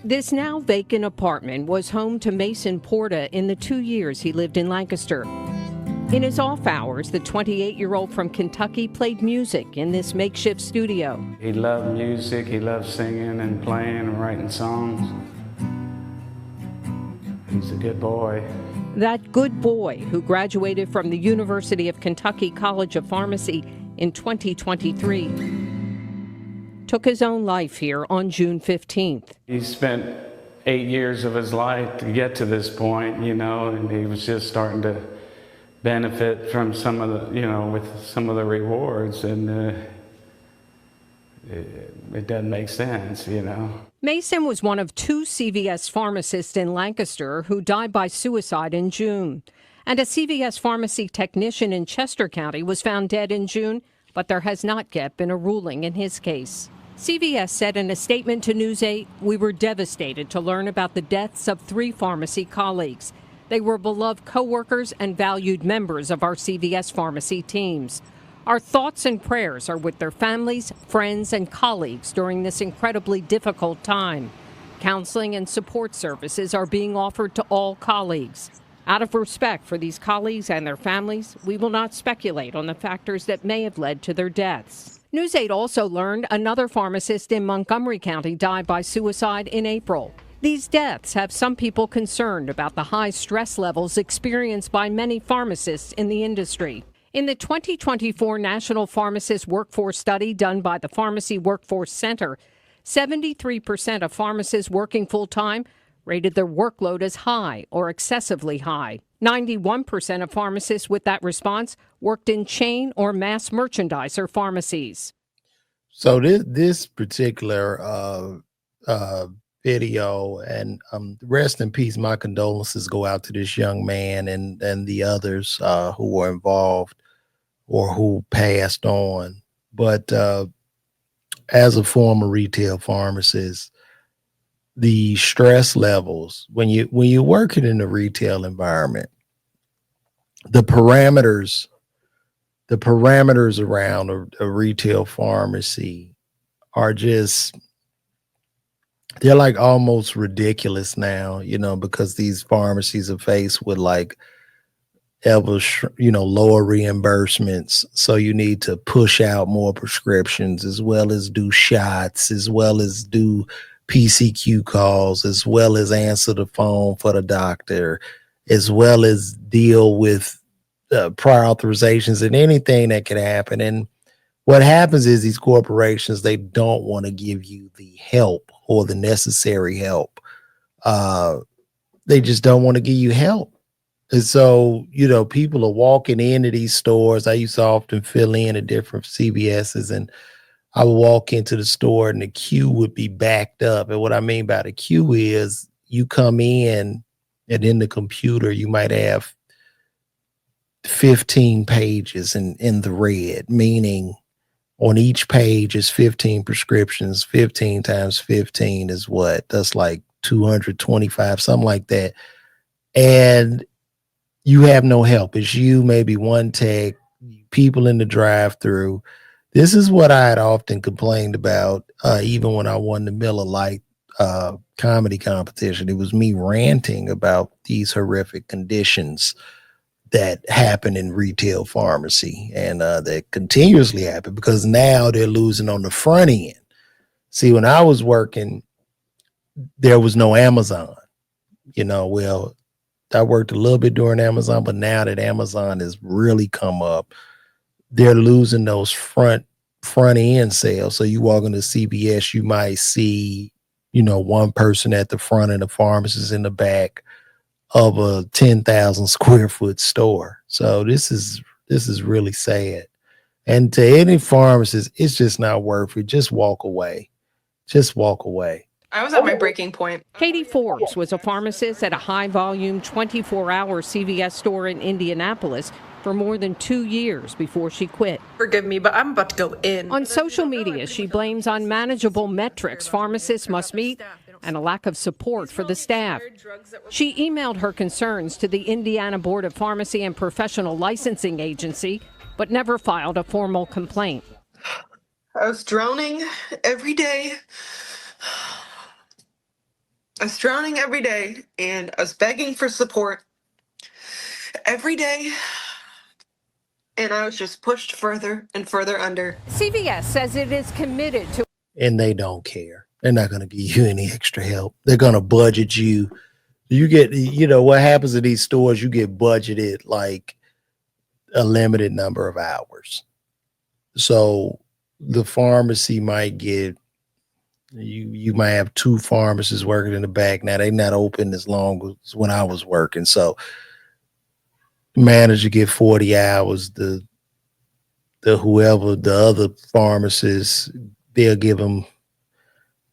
This now vacant apartment was home to Mason Pora in the 2 years he lived in Lancaster. In his off hours, the 28-year-old from Kentucky played music in this makeshift studio. He loved music, he loved singing and playing and writing songs. He's a good boy. That good boy who graduated from the University of Kentucky College of Pharmacy in 2023 took his own life here on June 15th. He spent 8 years of his life to get to this point, and he was just starting to benefit from some of the, with some of the rewards, and it doesn't make sense, Mason was one of 2 CVS pharmacists in Lancaster who died by suicide in June. And a CVS pharmacy technician in Chester County was found dead in June, but there has not yet been a ruling in his case. CVS said in a statement to News 8, "We were devastated to learn about the deaths of 3 pharmacy colleagues. They were beloved coworkers and valued members of our CVS pharmacy teams. Our thoughts and prayers are with their families, friends, and colleagues during this incredibly difficult time. Counseling and support services are being offered to all colleagues. Out of respect for these colleagues and their families, we will not speculate on the factors that may have led to their deaths." News 8 also learned another pharmacist in Montgomery County died by suicide in April. These deaths have some people concerned about the high stress levels experienced by many pharmacists in the industry. In the 2024 National Pharmacist Workforce Study done by the Pharmacy Workforce Center, 73% of pharmacists working full-time rated their workload as high or excessively high. 91% of pharmacists with that response worked in chain or mass merchandiser pharmacies. So this particular video, and rest in peace, my condolences go out to this young man and the others who were involved or who passed on. But as a former retail pharmacist, the stress levels when you're working in the retail environment, the parameters around a retail pharmacy are just, they're like almost ridiculous now, because these pharmacies are faced with like ever, lower reimbursements. So you need to push out more prescriptions, as well as do shots, as well as do PCQ calls, as well as answer the phone for the doctor, as well as deal with prior authorizations and anything that could happen. And what happens is these corporations, they don't want to give you the help or the necessary help. They just don't want to give you help. And so, people are walking into these stores. I used to often fill in at different CVS's, and I would walk into the store and the queue would be backed up. And what I mean by the queue is you come in and in the computer, you might have 15 pages in the red, meaning on each page is 15 prescriptions. 15 times 15 is what? That's like 225, something like that. And you have no help. It's you, maybe one tech, people in the drive-through. This is what I had often complained about, even when I won the Miller Lite comedy competition. It was me ranting about these horrific conditions that happen in retail pharmacy, and that continuously happen because now they're losing on the front end. See, when I was working, there was no Amazon. Well, I worked a little bit during Amazon, but now that Amazon has really come up, they're losing those front end sales. So you walk into CVS, you might see, one person at the front and the pharmacist in the back of a 10,000 square foot store. So this is really sad. And to any pharmacist, it's just not worth it. Just walk away. Just walk away. I was at my breaking point. Katie Forbes was a pharmacist at a high-volume 24-hour CVS store in Indianapolis for more than 2 years before she quit. Forgive me, but I'm about to go in. On social media, she blames unmanageable metrics pharmacists must meet and a lack of support for the staff. She emailed her concerns to the Indiana Board of Pharmacy and Professional Licensing Agency, but never filed a formal complaint. I was drowning every day. was drowning every day and I was begging for support every day, and I was just pushed further and further under. CVS says it is committed to. And they don't care. They're not going to give you any extra help. They're going to budget you. You get, what happens in these stores, you get budgeted like a limited number of hours. So the pharmacy might get, you might have 2 pharmacists working in the back. Now they're not open as long as when I was working. So the manager get 40 hours. The other pharmacist, they'll give them,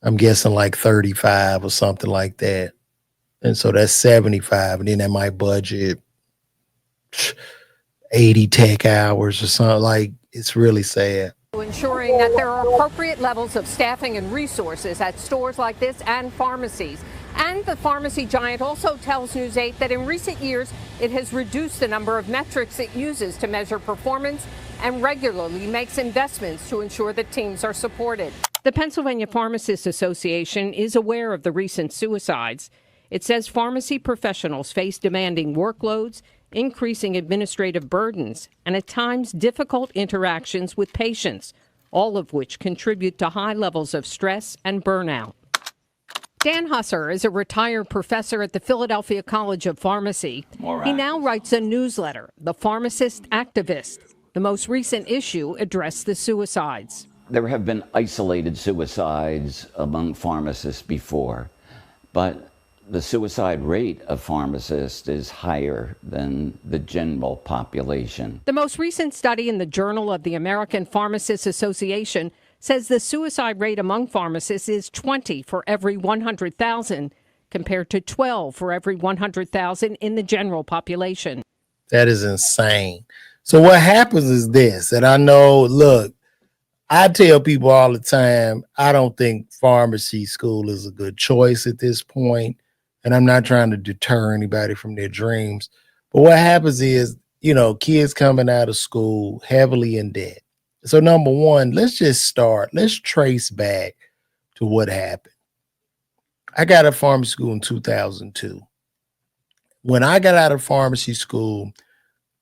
I'm guessing like 35 or something like that. And so that's 75. And then they might budget 80 tech hours or something. Like, it's really sad. Ensuring that there are appropriate levels of staffing and resources at stores like this and pharmacies. And the pharmacy giant also tells News 8 that in recent years, it has reduced the number of metrics it uses to measure performance and regularly makes investments to ensure that teams are supported. The Pennsylvania Pharmacists Association is aware of the recent suicides. It says pharmacy professionals face demanding workloads, increasing administrative burdens, and at times difficult interactions with patients, all of which contribute to high levels of stress and burnout. Dan Hussar is a retired professor at the Philadelphia College of Pharmacy. He now writes a newsletter, The Pharmacist Activist. The most recent issue addressed the suicides. There have been isolated suicides among pharmacists before, but the suicide rate of pharmacists is higher than the general population. The most recent study in the Journal of the American Pharmacists Association says the suicide rate among pharmacists is 20 for every 100,000, compared to 12 for every 100,000 in the general population. That is insane. So what happens is this, and I know, look, I tell people all the time, I don't think pharmacy school is a good choice at this point. And I'm not trying to deter anybody from their dreams. But what happens is, kids coming out of school heavily in debt. So number one, let's trace back to what happened. I got out of pharmacy school in 2002. When I got out of pharmacy school,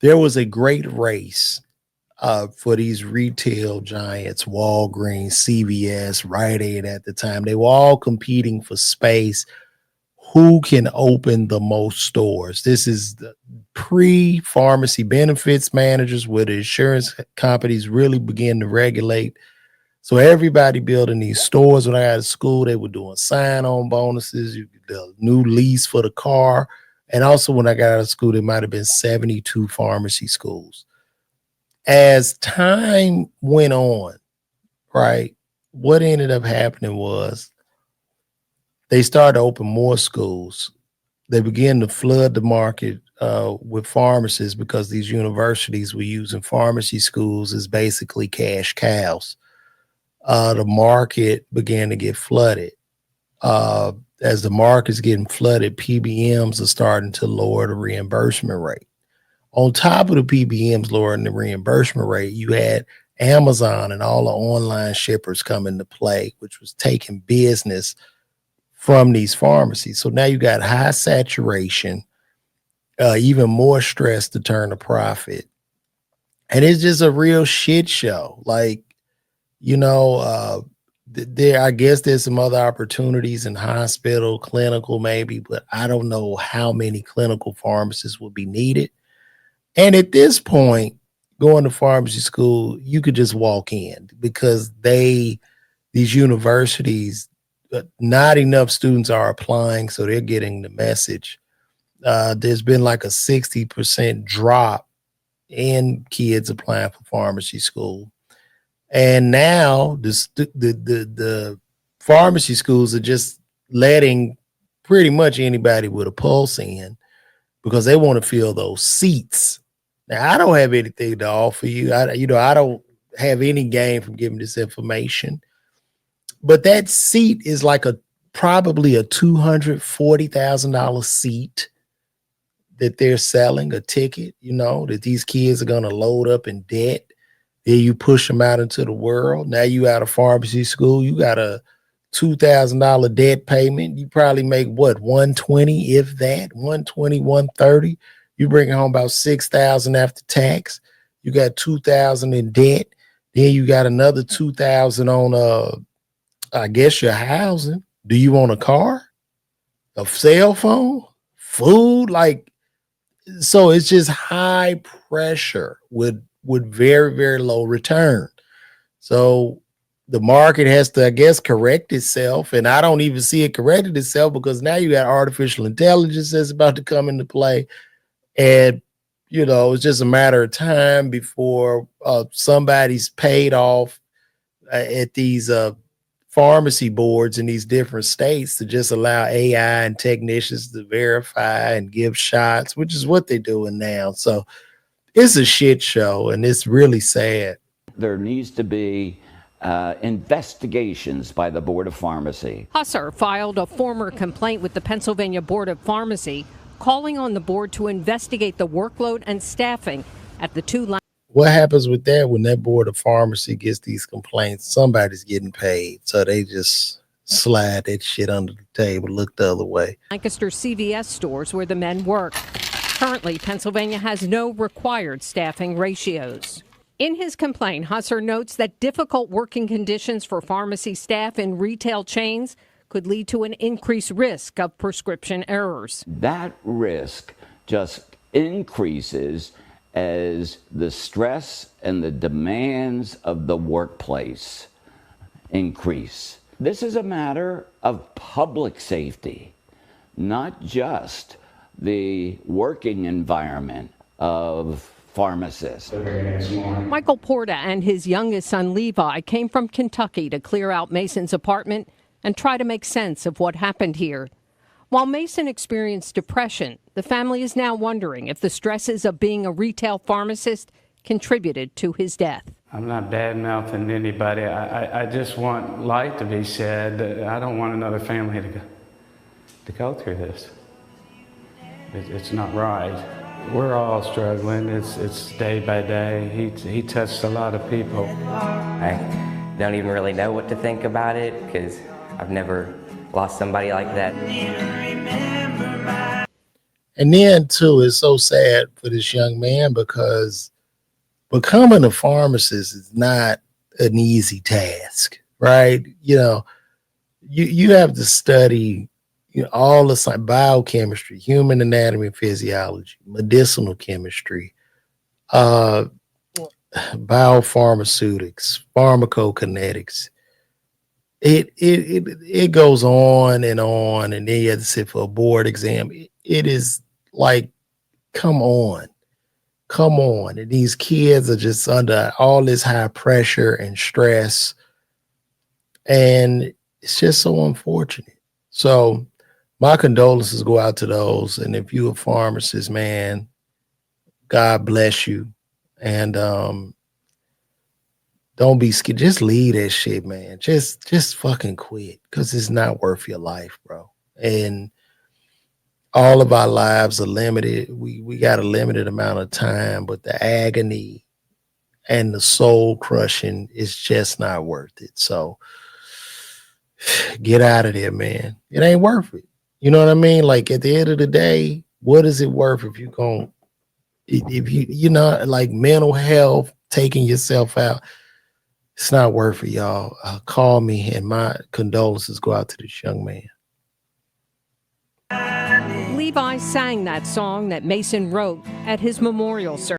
there was a great race for these retail giants, Walgreens, CVS, Rite Aid at the time. They were all competing for space. Who can open the most stores? This is the pre-pharmacy benefits managers where the insurance companies really begin to regulate. So everybody building these stores. When I got to school, they were doing sign-on bonuses, the new lease for the car. And also when I got out of school, there might have been 72 pharmacy schools. As time went on, right, what ended up happening was they started to open more schools. They began to flood the market with pharmacists because these universities were using pharmacy schools as basically cash cows. The market began to get flooded. As the market's getting flooded, PBMs are starting to lower the reimbursement rate. On top of the PBMs lowering the reimbursement rate, you had Amazon and all the online shippers come into play, which was taking business from these pharmacies. So now you got high saturation, even more stress to turn a profit. And it's just a real shit show. Like, I guess there's some other opportunities in hospital, clinical maybe, but I don't know how many clinical pharmacists will be needed. And at this point, going to pharmacy school, you could just walk in because these universities, not enough students are applying, so they're getting the message. There's been like a 60% drop in kids applying for pharmacy school. And now the pharmacy schools are just letting pretty much anybody with a pulse in because they want to fill those seats. Now, I don't have anything to offer you. I don't have any gain from giving this information. But that seat is like probably a $240,000 seat that they're selling, a ticket, that these kids are going to load up in debt. Then you push them out into the world. Now you out of pharmacy school, you got to $2,000 debt payment. You probably make what, 120, if that, 120, 130. You bring home about 6,000 after tax. You got 2,000 in debt. Then you got another 2,000 on I guess your housing. Do you want a car? A cell phone? Food? Like, so it's just high pressure with very, very low return. So the market has to, I guess, correct itself. And I don't even see it corrected itself because now you got artificial intelligence that's about to come into play. And, you know, it's just a matter of time before somebody's paid off at these pharmacy boards in these different states to just allow AI and technicians to verify and give shots, which is what they're doing now. So it's a shit show, and it's really sad. There needs to be investigations by the Board of Pharmacy. Hussar filed a former complaint with the Pennsylvania Board of Pharmacy, calling on the board to investigate the workload and staffing at the two. What happens with that when that Board of Pharmacy gets these complaints? Somebody's getting paid, so they just slide that shit under the table, look the other way. Lancaster CVS stores where the men work. Currently, Pennsylvania has no required staffing ratios. In his complaint, Hussar notes that difficult working conditions for pharmacy staff in retail chains could lead to an increased risk of prescription errors. That risk just increases as the stress and the demands of the workplace increase. This is a matter of public safety, not just the working environment of pharmacists. Michael Pora and his youngest son, LaVar, came from Kentucky to clear out Mason's apartment and try to make sense of what happened here. While Mason experienced depression, the family is now wondering if the stresses of being a retail pharmacist contributed to his death. I'm not bad-mouthing anybody. I just want light to be shed. I don't want another family to go through this. It's not right. We're all struggling. It's day by day. He touched a lot of people. I don't even really know what to think about it because I've never lost somebody like that. And then, too, it's so sad for this young man because becoming a pharmacist is not an easy task, right? You know, you have to study, you know, all the biochemistry, human anatomy and physiology, medicinal chemistry, biopharmaceutics, pharmacokinetics. It goes on, and then you have to sit for a board exam. It is like, come on. And these kids are just under all this high pressure and stress, and it's just so unfortunate. So my condolences go out to those. And if you're a pharmacist, man, God bless you. And don't be scared. Just leave that shit, man. Just fucking quit, because it's not worth your life, bro. And all of our lives are limited. We got a limited amount of time, but the agony and the soul crushing is just not worth it. So get out of there, man. It ain't worth it. You know what I mean? Like, at the end of the day, what is it worth if you know, like mental health, taking yourself out? It's not worth it, y'all. Call me, and my condolences go out to this young man. Levi sang that song that Mason wrote at his memorial service.